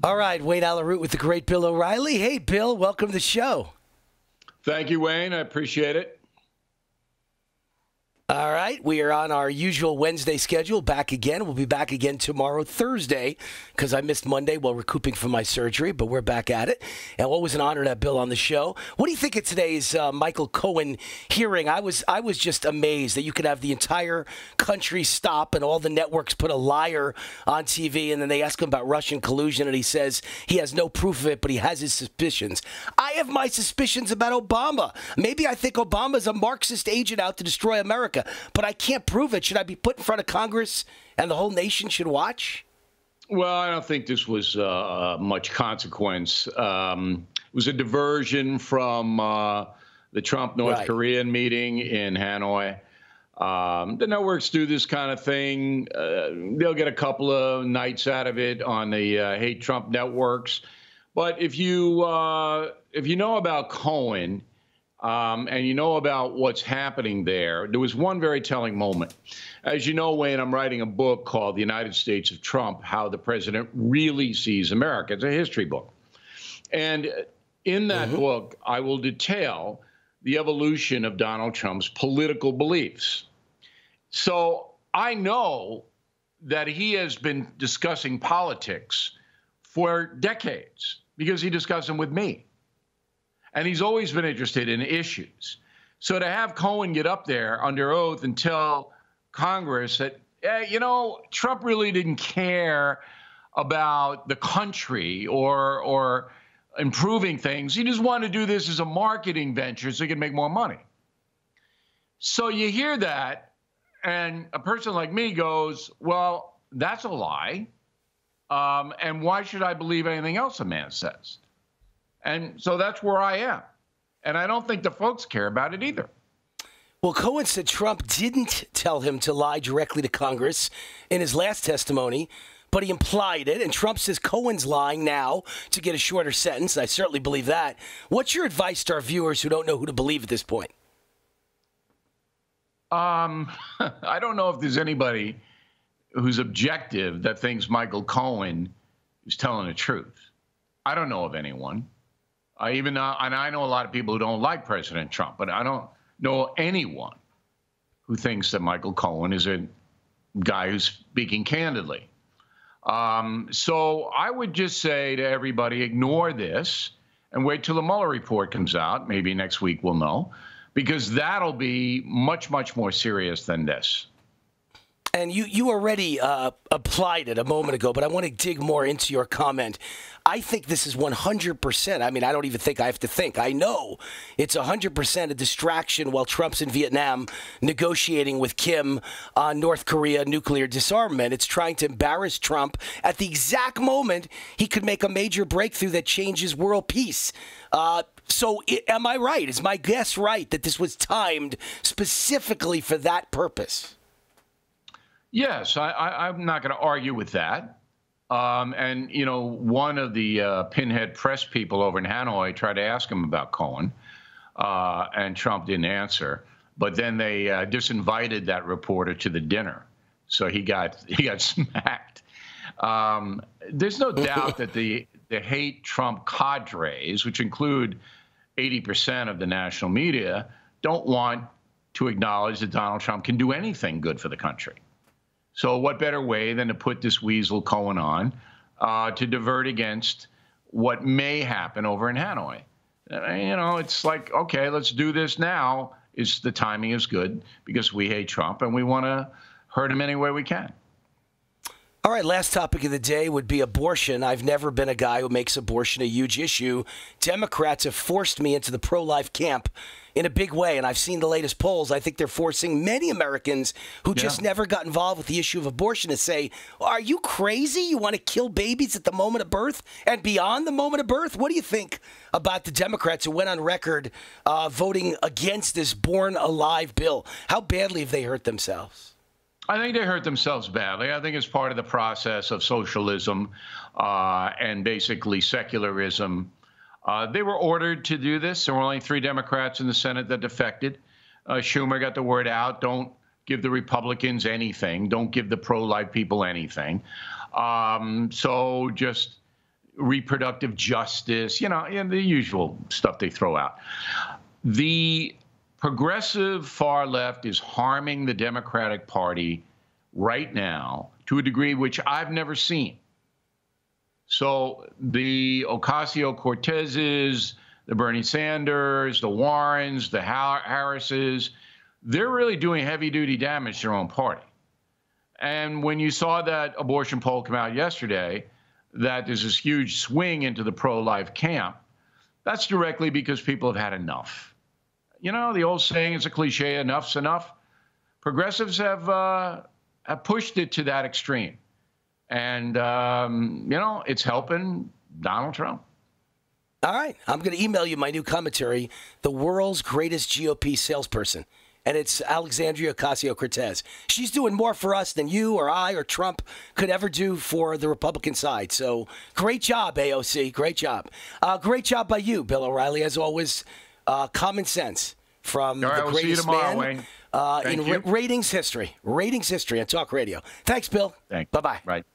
All right, Wayne Allyn Root with the great Bill O'Reilly. Hey, Bill, welcome to the show. Thank you, Wayne. I appreciate it. All right, we are on our usual Wednesday schedule, back again. We'll be back again tomorrow, Thursday, because I missed Monday while recouping from my surgery, but we're back at it. And always an honor to have Bill on the show. What do you think of today's Michael Cohen hearing? I was just amazed that you could have the entire country stop and all the networks put a liar on TV, and then they ask him about Russian collusion, and he says he has no proof of it, but he has his suspicions. I have my suspicions about Obama. Maybe I think Obama's a Marxist agent out to destroy America, but I can't prove it. Should I be put in front of Congress and the whole nation should watch? Well, I don't think this was much consequence. It was a diversion from the Trump-North Korean meeting in Hanoi. The networks do this kind of thing. They'll get a couple of nights out of it on the hate Trump networks. But if you know about Cohen, and you know about what's happening there, there was one very telling moment. As you know, Wayne, I'm writing a book called The United States of Trump, How the President Really Sees America. It's a history book. And in that book, I will detail the evolution of Donald Trump's political beliefs. So I know that he has been discussing politics for decades because he discussed them with me. And he's always been interested in issues. So to have Cohen get up there under oath and tell Congress that, you know, Trump really didn't care about the country or improving things. He just wanted to do this as a marketing venture so he could make more money. So you hear that, and a person like me goes, well, that's a lie. And why should I believe anything else a man says? And so that's where I am. And I don't think the folks care about it either. Well, Cohen said Trump didn't tell him to lie directly to Congress in his last testimony, but he implied it. And Trump says Cohen's lying now to get a shorter sentence. I certainly believe that. What's your advice to our viewers who don't know who to believe at this point? I don't know if there's anybody who's objective that thinks Michael Cohen is telling the truth. I don't know of anyone. And I know a lot of people who don't like President Trump, but I don't know anyone who thinks that Michael Cohen is a guy who's speaking candidly. So I would just say to everybody, ignore this and wait till the Mueller report comes out. Maybe next week we'll know, because that'll be much, much more serious than this. And you already applied it a moment ago, but I want to dig more into your comment. I think this is 100%. I mean, I don't even think I have to think. I know it's 100% a distraction while Trump's in Vietnam negotiating with Kim on North Korea nuclear disarmament. It's trying to embarrass Trump at the exact moment he could make a major breakthrough that changes world peace. So am I right? Is my guess right that this was timed specifically for that purpose? Yes, I'm not going to argue with that. And, you know, one of the pinhead press people over in Hanoi tried to ask him about Cohen, and Trump didn't answer. But then they disinvited that reporter to the dinner. So he got smacked. There's no doubt that the hate Trump cadres, which include 80% of the national media, don't want to acknowledge that Donald Trump can do anything good for the country. So what better way than to put this weasel Cohen on to divert against what may happen over in Hanoi? You know, it's like, okay, let's do this now. The timing is good because we hate Trump and we want to hurt him any way we can. All right, last topic of the day would be abortion. I've never been a guy who makes abortion a huge issue. Democrats have forced me into the pro-life camp in a big way, and I've seen the latest polls. I think they're forcing many Americans who just never got involved with the issue of abortion to say, are you crazy? You want to kill babies at the moment of birth and beyond the moment of birth? What do you think about the Democrats who went on record voting against this Born Alive bill? How badly have they hurt themselves? I think they hurt themselves badly. I think it's part of the process of socialism and basically secularism. They were ordered to do this. There were only 3 Democrats in the Senate that defected. Schumer got the word out. Don't give the Republicans anything. Don't give the pro-life people anything. So just reproductive justice, and the usual stuff they throw out. The progressive far left is harming the Democratic Party right now to a degree which I've never seen. So the Ocasio-Cortezes, the Bernie Sanders, the Warrens, the Harrises, they're really doing heavy-duty damage to their own party. And when you saw that abortion poll come out yesterday, that there's this huge swing into the pro-life camp, that's directly because people have had enough. The old saying, it's a cliche, enough's enough. Progressives have pushed it to that extreme. And, it's helping Donald Trump. All right. I'm going to email you my new commentary, The World's Greatest GOP Salesperson. And it's Alexandria Ocasio-Cortez. She's doing more for us than you or I or Trump could ever do for the Republican side. So great job, AOC. Great job. Great job by you, Bill O'Reilly, as always. Common sense from the greatest see you tomorrow, man Wayne. in ratings history. Ratings history on Talk Radio. Thanks, Bill. Thanks. Bye-bye. Right.